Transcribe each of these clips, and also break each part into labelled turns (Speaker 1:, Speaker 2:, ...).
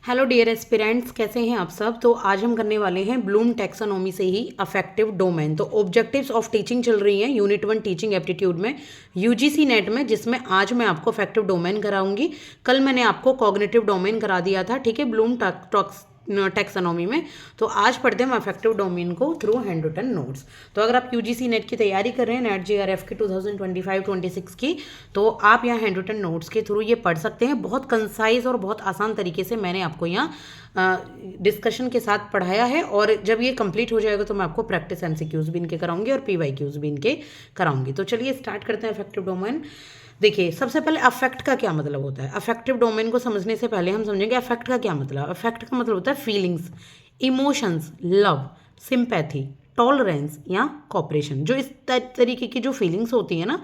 Speaker 1: Hello dear aspirants, कैसे हैं आप सब। तो आज हम करने वाले हैं ब्लूम टैक्सोनॉमी से ही अफेक्टिव डोमेन। तो ऑब्जेक्टिव्स ऑफ टीचिंग चल रही हैं यूनिट 1 टीचिंग एप्टीट्यूड में यूजीसी नेट में, जिसमें आज मैं आपको अफेक्टिव डोमेन कराऊंगी। कल मैंने आपको कॉग्निटिव डोमेन करा दिया था, ठीक है, ब्लूम टैक्सोनॉमी में। तो आज पढ़ते हैं हम अफेक्टिव डोमेन को थ्रू हैंड रिटन नोट्स। तो अगर आप यूजीसी नेट की तैयारी कर रहे हैं, नेट जीआरएफ के 2025-26 की, तो आप यहाँ हैंड रिटन नोट्स के थ्रू ये पढ़ सकते हैं। बहुत कंसाइज और बहुत आसान तरीके से मैंने आपको यहाँ डिस्कशन के साथ पढ़ाया है, और जब ये कंप्लीट हो जाएगा तो मैं आपको प्रैक्टिस एमसीक्यूज भी इनके कराऊंगी और पीवाईक्यूज भी इनके कराऊंगी। तो चलिए स्टार्ट करते हैं अफेक्टिव डोमेन। देखिए, सबसे पहले अफेक्ट का क्या मतलब होता है। अफेक्टिव डोमेन को समझने से पहले हम समझेंगे अफेक्ट का क्या मतलब। अफेक्ट का मतलब होता है feelings, emotions, love, sympathy, tolerance या कॉपरेशन। जो इस तरीके की जो फीलिंग्स होती है ना,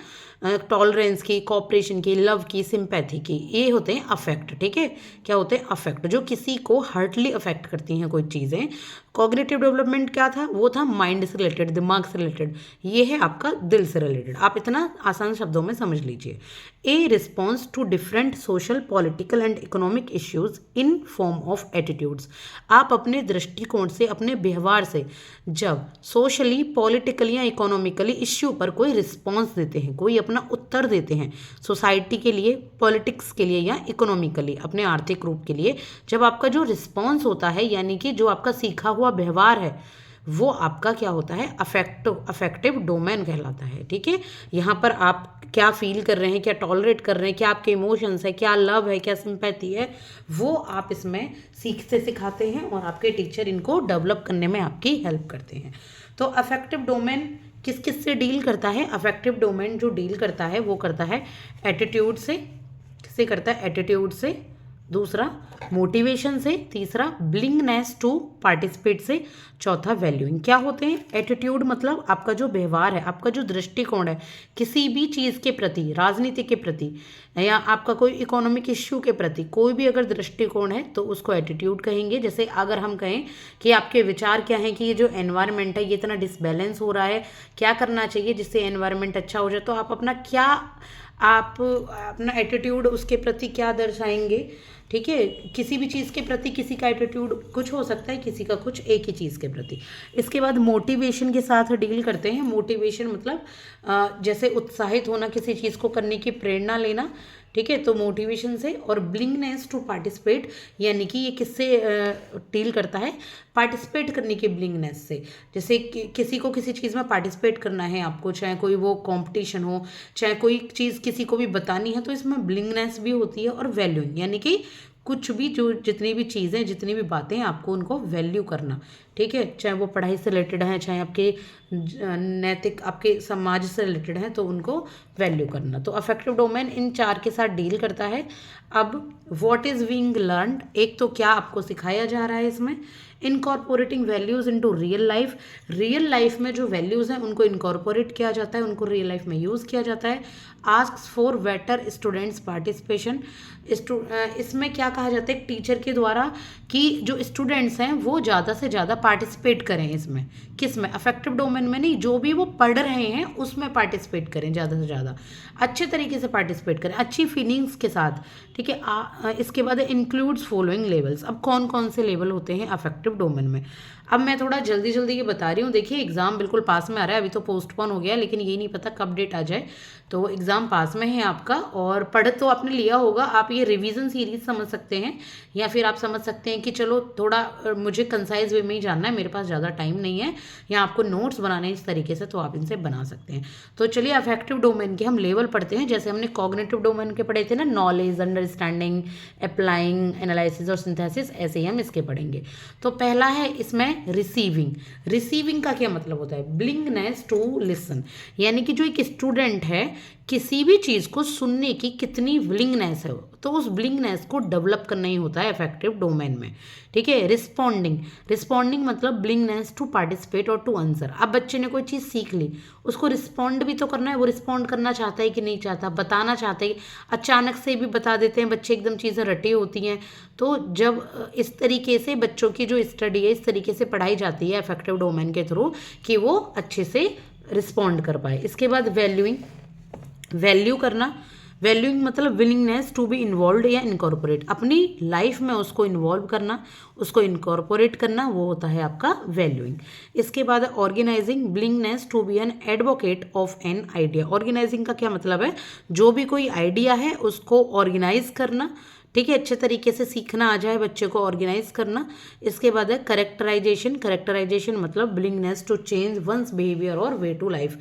Speaker 1: टॉलरेंस की, कॉपरेशन की, लव की, सिंपैथी की, ये होते हैं अफेक्ट। ठीक है, क्या होते हैं अफेक्ट, जो किसी को हार्टली अफेक्ट करती हैं कोई चीज़ें। कॉग्निटिव डेवलपमेंट क्या था, वो था माइंड से रिलेटेड, दिमाग से रिलेटेड। ये है आपका दिल से रिलेटेड। आप इतना आसान शब्दों में समझ लीजिए। A response to different social, political and economic issues in form of attitudes. आप अपने दृष्टिकोण से, अपने व्यवहार से जब सोशली, पॉलिटिकली या इकोनॉमिकली इश्यू पर कोई रिस्पॉन्स देते हैं, कोई अपना उत्तर देते हैं, सोसाइटी के लिए, पॉलिटिक्स के लिए या इकोनॉमिकली अपने आर्थिक रूप के लिए, जब आपका जो रिस्पॉन्स होता है, यानी कि जो आपका सीखा हुआ व्यवहार है, वो आपका क्या होता है, अफेक्टिव डोमेन कहलाता है। ठीक है, यहाँ पर आप क्या फील कर रहे हैं, क्या टॉलरेट कर रहे हैं, क्या आपके इमोशंस है, क्या लव है, क्या सिंपैथी है, वो आप इसमें सीखते सिखाते हैं और आपके टीचर इनको डेवलप करने में आपकी हेल्प करते हैं। तो अफेक्टिव डोमेन किस किस से डील करता है। अफेक्टिव डोमेन जो डील करता है वो करता है एटीट्यूड से। किससे करता है, एटीट्यूड से। दूसरा मोटिवेशन से। तीसरा बिलिंगनेस टू पार्टिसिपेट से। चौथा वैल्यूइंग। क्या होते हैं एटीट्यूड, मतलब आपका जो व्यवहार है, आपका जो दृष्टिकोण है किसी भी चीज़ के प्रति, राजनीति के प्रति या आपका कोई इकोनॉमिक इश्यू के प्रति, कोई भी अगर दृष्टिकोण है तो उसको एटीट्यूड कहेंगे। जैसे अगर हम कहें कि आपके विचार क्या हैं कि ये जो एनवायरनमेंट है ये इतना डिसबैलेंस हो रहा है, क्या करना चाहिए जिससे एनवायरनमेंट अच्छा हो जाए, तो आप अपना एटीट्यूड उसके प्रति क्या दर्शाएंगे। ठीक है, किसी भी चीज़ के प्रति किसी का एटीट्यूड कुछ हो सकता है, किसी का कुछ, एक ही चीज़ के प्रति। इसके बाद मोटिवेशन के साथ डील करते हैं। मोटिवेशन मतलब जैसे उत्साहित होना, किसी चीज़ को करने की प्रेरणा लेना। ठीक है, तो मोटिवेशन से। और बिलिंगनेस टू पार्टिसिपेट, यानी कि ये किससे डील करता है, पार्टिसिपेट करने की बिलिंगनेस से। जैसे किसी को किसी चीज़ में पार्टिसिपेट करना है आपको, चाहे कोई वो कंपटीशन हो, चाहे कोई चीज़ किसी को भी बतानी है, तो इसमें बिलिंगनेस भी होती है। और वैल्यूइंग, यानी कि कुछ भी, जो जितनी भी चीज़ें, जितनी भी बातें, आपको उनको वैल्यू करना। ठीक है, चाहे वो पढ़ाई से रिलेटेड हैं, चाहे आपके नैतिक, आपके समाज से रिलेटेड हैं, तो उनको वैल्यू करना। तो अफेक्टिव डोमेन इन चार के साथ डील करता है। अब व्हाट इज़ बीइंग लर्नड, एक तो क्या आपको सिखाया जा रहा है इसमें। Incorporating values into real life, real life में जो वैल्यूज़ हैं उनको इनकॉर्पोरेट किया जाता है, उनको रियल लाइफ में यूज़ किया जाता है। Asks for better students participation, इसमें क्या कहा जाता है टीचर के द्वारा कि जो स्टूडेंट्स हैं वो ज़्यादा से ज़्यादा पार्टिसिपेट करें इसमें। किस में, अफेक्टिव डोमेन में नहीं, जो भी वो पढ़ रहे हैं उसमें पार्टिसिपेट करें, ज़्यादा से ज़्यादा अच्छे तरीके से पार्टिसिपेट करें, अच्छी फीलिंग्स के साथ। ठीक है, इसके बाद इंक्लूड्स फॉलोइंग लेवल्स। अब कौन कौन से लेवल होते हैं अफेक्टिव डोमेन में। अब मैं थोड़ा जल्दी जल्दी ये बता रही हूँ। देखिए, एग्ज़ाम बिल्कुल पास में आ रहा है, अभी तो पोस्टपोन हो गया, लेकिन ये नहीं पता कब डेट आ जाए। तो एग्ज़ाम पास में है आपका, और पढ़ तो आपने लिया होगा। आप ये रिवीजन सीरीज समझ सकते हैं, या फिर आप समझ सकते हैं कि चलो थोड़ा मुझे कंसाइज वे में ही जानना है, मेरे पास ज़्यादा टाइम नहीं है, या आपको नोट्स बनाने इस तरीके से, तो आप इनसे बना सकते हैं। तो चलिए अफेक्टिव डोमेन के हम लेवल पढ़ते हैं। जैसे हमने कॉग्निटिव डोमेन के पढ़े थे ना, नॉलेज, अंडरस्टैंडिंग, अप्लाइंग, एनालिसिस और सिंथेसिस, ऐसे ही हम इसके पढ़ेंगे। तो पहला है इसमें रिसीविंग। रिसीविंग का क्या मतलब होता है, बिलिंगनेस टू लिसन, यानी कि जो एक स्टूडेंट है किसी भी चीज़ को सुनने की कितनी विलिंगनेस है, तो उस विलिंगनेस को डेवलप करना ही होता है इफेक्टिव डोमेन में। ठीक है, रिस्पॉन्डिंग मतलब विलिंगनेस टू पार्टिसिपेट और टू आंसर। अब बच्चे ने कोई चीज़ सीख ली, उसको रिस्पॉन्ड भी तो करना है। वो रिस्पॉन्ड करना चाहता है कि नहीं चाहता, बताना चाहता है, अचानक से भी बता देते हैं बच्चे, एकदम चीज़ें रटी होती हैं। तो जब इस तरीके से बच्चों की जो स्टडी है इस तरीके से पढ़ाई जाती है इफेक्टिव डोमेन के थ्रू, कि वो अच्छे से रिस्पॉन्ड कर पाए। इसके बाद वैल्यूइंग, वैल्यू करना। वैल्यूइंग मतलब विलिंगनेस टू बी इन्वॉल्व या इनकॉर्पोरेट, अपनी लाइफ में उसको इन्वॉल्व करना, उसको इनकॉर्पोरेट करना, वो होता है आपका वैल्यूइंग। इसके बाद organizing, willingness to be an advocate of an idea. Organizing का क्या मतलब है, जो भी कोई आइडिया है उसको ऑर्गेनाइज करना, ठीक है, अच्छे तरीके से सीखना आ जाए बच्चे को ऑर्गेनाइज करना। इसके बाद है करेक्टराइजेशन, करेक्टराइजेशन मतलब willingness to change one's behaviour और वे टू लाइफ,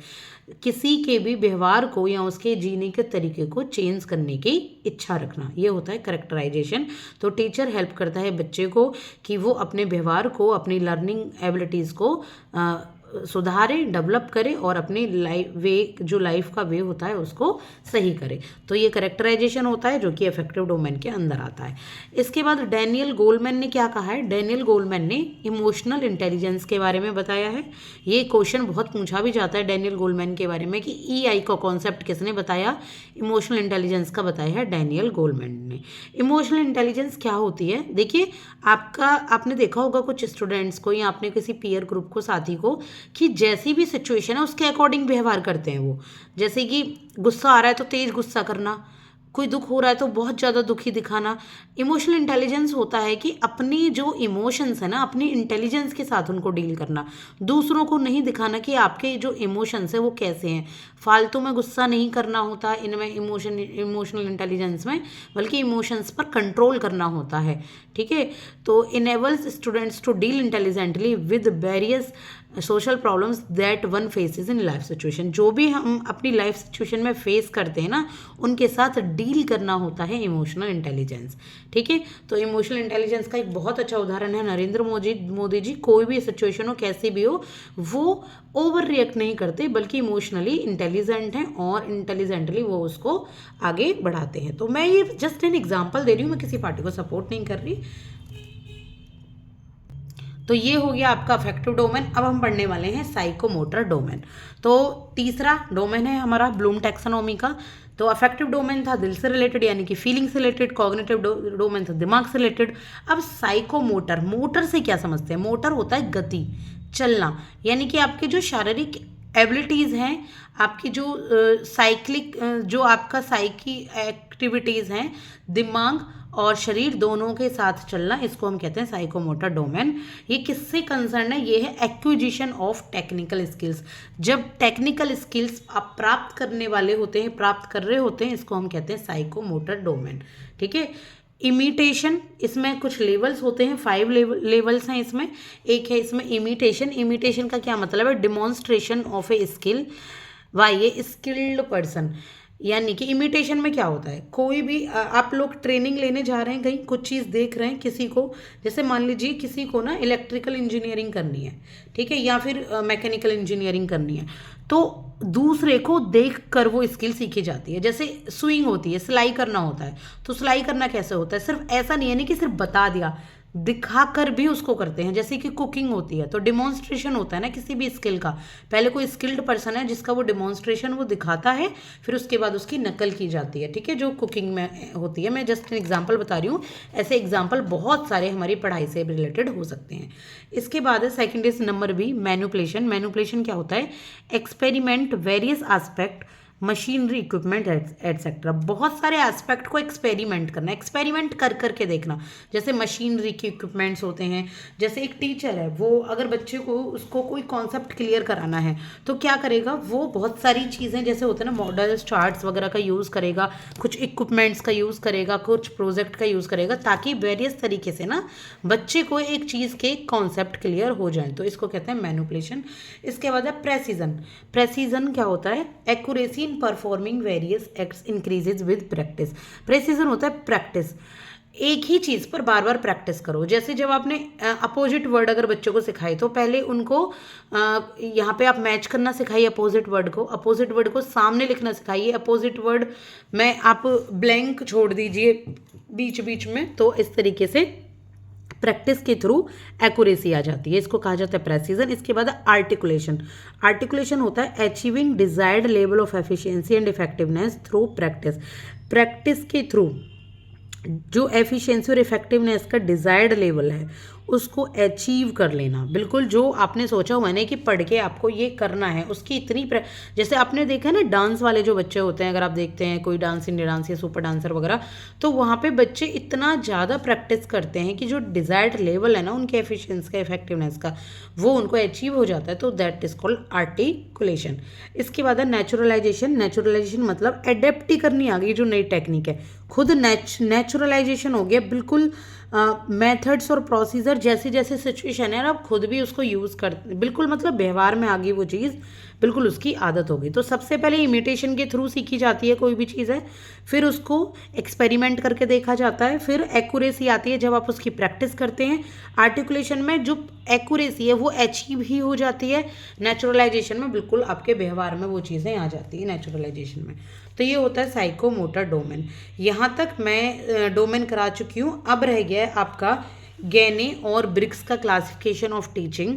Speaker 1: किसी के भी व्यवहार को या उसके जीने के तरीके को चेंज करने की इच्छा रखना, ये होता है करेक्टराइजेशन। तो टीचर हेल्प करता है बच्चे को कि वो अपने व्यवहार को, अपनी लर्निंग एबिलिटीज़ को सुधारे, डेवलप करे और अपनी लाइफ वे, जो लाइफ का वे होता है उसको सही करे। तो ये करेक्टराइजेशन होता है जो कि अफेक्टिव डोमेन के अंदर आता है। इसके बाद डैनियल गोलमैन ने क्या कहा है, डैनियल गोलमैन ने इमोशनल इंटेलिजेंस के बारे में बताया है। ये क्वेश्चन बहुत पूछा भी जाता है डैनियल गोलमैन के बारे में कि EI का कॉन्सेप्ट किसने बताया, इमोशनल इंटेलिजेंस का बताया है डैनियल गोलमैन ने। इमोशनल इंटेलिजेंस क्या होती है, देखिए आपने देखा होगा कुछ स्टूडेंट्स को या आपने किसी पीयर ग्रुप को, साथी को, कि जैसी भी सिचुएशन है उसके अकॉर्डिंग व्यवहार करते हैं वो। जैसे कि गुस्सा आ रहा है तो तेज गुस्सा करना, कोई दुख हो रहा है तो बहुत ज़्यादा दुखी दिखाना। इमोशनल इंटेलिजेंस होता है कि अपनी जो इमोशंस है ना, अपनी इंटेलिजेंस के साथ उनको डील करना, दूसरों को नहीं दिखाना कि आपके जो इमोशंस है वो कैसे हैं। फालतू में गुस्सा नहीं करना होता इनमें, इमोशनल इंटेलिजेंस में, बल्कि इमोशंस पर कंट्रोल करना होता है, ठीक है। तो enables students to deal intelligently with various social problems that one faces in life situation. जो भी हम अपनी लाइफ सिचुएशन में फेस करते हैं ना, उनके साथ डील करना होता है इमोशनल इंटेलिजेंस, ठीक है। तो इमोशनल इंटेलिजेंस का एक बहुत अच्छा उदाहरण है नरेंद्र मोदी जी। कोई भी सिचुएशन हो, कैसी भी हो, वो ओवर रिएक्ट नहीं करते, बल्कि इमोशनली इंटेलिजेंट हैं और इंटेलिजेंटली वो उसको आगे बढ़ाते हैं। तो मैं ये जस्ट एन एग्जाम्पल दे रही हूँ, मैं किसी पार्टी को सपोर्ट नहीं कर रही। तो ये हो गया आपका अफेक्टिव डोमेन। अब हम पढ़ने वाले हैं साइकोमोटर डोमेन। तो तीसरा डोमेन है हमारा ब्लूम टैक्सोनॉमी का। तो अफेक्टिव डोमेन था दिल से रिलेटेड यानी कि फीलिंग से रिलेटेड, कॉग्निटिव डोमेन था दिमाग से रिलेटेड। अब साइकोमोटर, मोटर से क्या समझते हैं, मोटर होता है गति, चलना, यानी कि आपके जो शारीरिक एबिलिटीज़ हैं, आपकी जो साइक्लिक जो आपका साइकी एक्टिविटीज़ हैं, दिमाग और शरीर दोनों के साथ चलना, इसको हम कहते हैं साइकोमोटर डोमेन। ये किससे कंसर्न है, ये है एक्विजिशन ऑफ टेक्निकल स्किल्स। जब टेक्निकल स्किल्स आप प्राप्त करने वाले होते हैं, प्राप्त कर रहे होते हैं, इसको हम कहते हैं साइकोमोटर डोमेन, ठीक है। इमिटेशन, इसमें कुछ लेवल्स होते हैं, 5 लेवल्स हैं इसमें। एक है इसमें इमिटेशन। इमिटेशन का क्या मतलब है, demonstration of a skill by a skilled person. यानी कि इमिटेशन में क्या होता है, कोई भी आप लोग ट्रेनिंग लेने जा रहे हैं, कहीं कुछ चीज़ देख रहे हैं किसी को, जैसे मान लीजिए किसी को ना इलेक्ट्रिकल इंजीनियरिंग करनी है, ठीक है, या फिर मैकेनिकल इंजीनियरिंग करनी है, तो दूसरे को देख कर वो स्किल सीखी जाती है। जैसे सुइंग होती है, सिलाई करना होता है, तो सिलाई करना कैसे होता है, सिर्फ ऐसा नहीं है नहीं कि सिर्फ बता दिया, दिखा कर भी उसको करते हैं। जैसे कि कुकिंग होती है तो डिमॉन्स्ट्रेशन होता है ना किसी भी स्किल का, पहले कोई स्किल्ड पर्सन है जिसका वो डिमॉन्स्ट्रेशन वो दिखाता है, फिर उसके बाद उसकी नकल की जाती है, ठीक है, जो कुकिंग में होती है। मैं जस्ट एन एग्जांपल बता रही हूँ, ऐसे एग्जांपल बहुत सारे हमारी पढ़ाई से रिलेटेड हो सकते हैं। इसके बाद है second is number B, manipulation. Manipulation क्या होता है, experiment various aspect machinery equipment etcetera. बहुत सारे एस्पेक्ट को एक्सपेरिमेंट करना, एक्सपेरिमेंट कर करके देखना। जैसे मशीनरी के इक्विपमेंट्स होते हैं, जैसे एक टीचर है, वो अगर बच्चे को उसको कोई कॉन्सेप्ट क्लियर कराना है तो क्या करेगा, वो बहुत सारी चीज़ें जैसे होते हैं ना मॉडल्स, चार्ट्स वगैरह का यूज़ करेगा, कुछ इक्विपमेंट्स का यूज़ करेगा, कुछ प्रोजेक्ट का यूज़ करेगा, ताकि वेरियस तरीके से ना बच्चे को एक चीज़ के कॉन्सेप्ट क्लियर हो जाए, तो इसको कहते हैं मैनिपुलेशन। इसके बाद है प्रेसिजन। प्रेसिजन क्या होता है, accuracy performing various acts increases with practice. Precision होता है प्रैक्टिस, एक ही चीज़ पर बार बार प्रैक्टिस करो। जैसे जब आपने अपोजिट वर्ड अगर बच्चों को सिखाए तो पहले उनको यहाँ पे आप मैच करना सिखाइए अपोजिट वर्ड को, अपोजिट वर्ड को सामने लिखना सिखाइए, अपोजिट वर्ड में आप ब्लैंक छोड़ दीजिए बीच बीच में, तो इस तरीके से प्रैक्टिस के थ्रू एक्यूरेसी आ जाती है, इसको कहा जाता है प्रेसिजन। इसके बाद आर्टिकुलेशन। आर्टिकुलेशन होता है achieving desired level of efficiency and effectiveness through practice. Practice के थ्रू जो एफिशिएंसी और इफेक्टिवनेस का डिजायर्ड लेवल है उसको अचीव कर लेना। बिल्कुल जो आपने सोचा हुआ है ना कि पढ़ के आपको ये करना है, उसकी इतनी जैसे आपने देखा है ना डांस वाले जो बच्चे होते हैं, अगर आप देखते हैं कोई डांस इंडिया डांस या सुपर डांसर वगैरह, तो वहाँ पे बच्चे इतना ज़्यादा प्रैक्टिस करते हैं कि जो डिज़ायर्ड लेवल है ना उनके एफिशिएंसी का, इफेक्टिवनेस का, वो उनको अचीव हो जाता है। तो दैट इज़ कॉल्ड आर्टिकुलेशन। इसके बाद है नेचुरलाइजेशन। नेचुरलाइजेशन मतलब एडेप्ट ही करनी आ गई जो नई टेक्निक है, खुद नेचुरलाइजेशन हो गया बिल्कुल। मेथड्स और प्रोसीजर जैसे जैसे सिचुएशन है ना, आप खुद भी उसको यूज़ कर बिल्कुल, मतलब व्यवहार में आ गई वो चीज़, बिल्कुल उसकी आदत हो गई। तो सबसे पहले इमिटेशन के थ्रू सीखी जाती है कोई भी चीज़ है, फिर उसको एक्सपेरिमेंट करके देखा जाता है, फिर एक्यूरेसी आती है जब आप उसकी प्रैक्टिस करते हैं। आर्टिकुलेशन में जो एक्यूरेसी है वो अचीव ही हो जाती है। नेचुरलाइजेशन में बिल्कुल आपके व्यवहार में वो चीज़ें आ जाती है नेचुरलाइजेशन में। तो ये होता है साइकोमोटर डोमेन। यहाँ तक मैं डोमेन करा चुकी हूँ। अब रह गया है आपका गैने और ब्रिक्स का क्लासिफिकेशन ऑफ टीचिंग,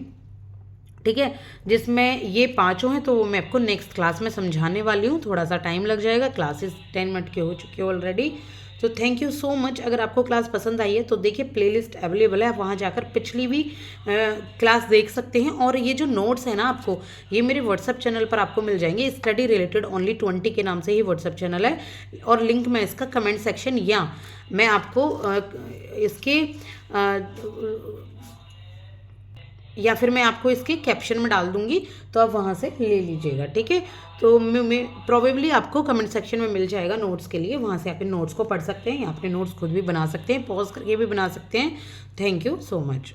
Speaker 1: ठीक है, जिसमें ये पांचों हैं। तो वो मैं आपको नेक्स्ट क्लास में समझाने वाली हूँ, थोड़ा सा टाइम लग जाएगा, क्लासेस 10 मिनट के हो चुके हैं ऑलरेडी। तो थैंक यू सो मच। अगर आपको क्लास पसंद आई है तो देखिए प्लेलिस्ट अवेलेबल है, आप वहाँ जाकर पिछली भी क्लास देख सकते हैं। और ये जो नोट्स है ना आपको, ये मेरे व्हाट्सअप चैनल पर आपको मिल जाएंगे। स्टडी रिलेटेड ओनली 20 के नाम से ही व्हाट्सअप चैनल है, और लिंक मैं इसका कमेंट सेक्शन या मैं आपको इसके या फिर मैं आपको इसके कैप्शन में डाल दूंगी, तो आप वहाँ से ले लीजिएगा, ठीक है। तो मैं प्रोबेबली आपको कमेंट सेक्शन में मिल जाएगा नोट्स के लिए, वहाँ से आप इन नोट्स को पढ़ सकते हैं या अपने नोट्स खुद भी बना सकते हैं, पॉज करके भी बना सकते हैं। Thank you so much.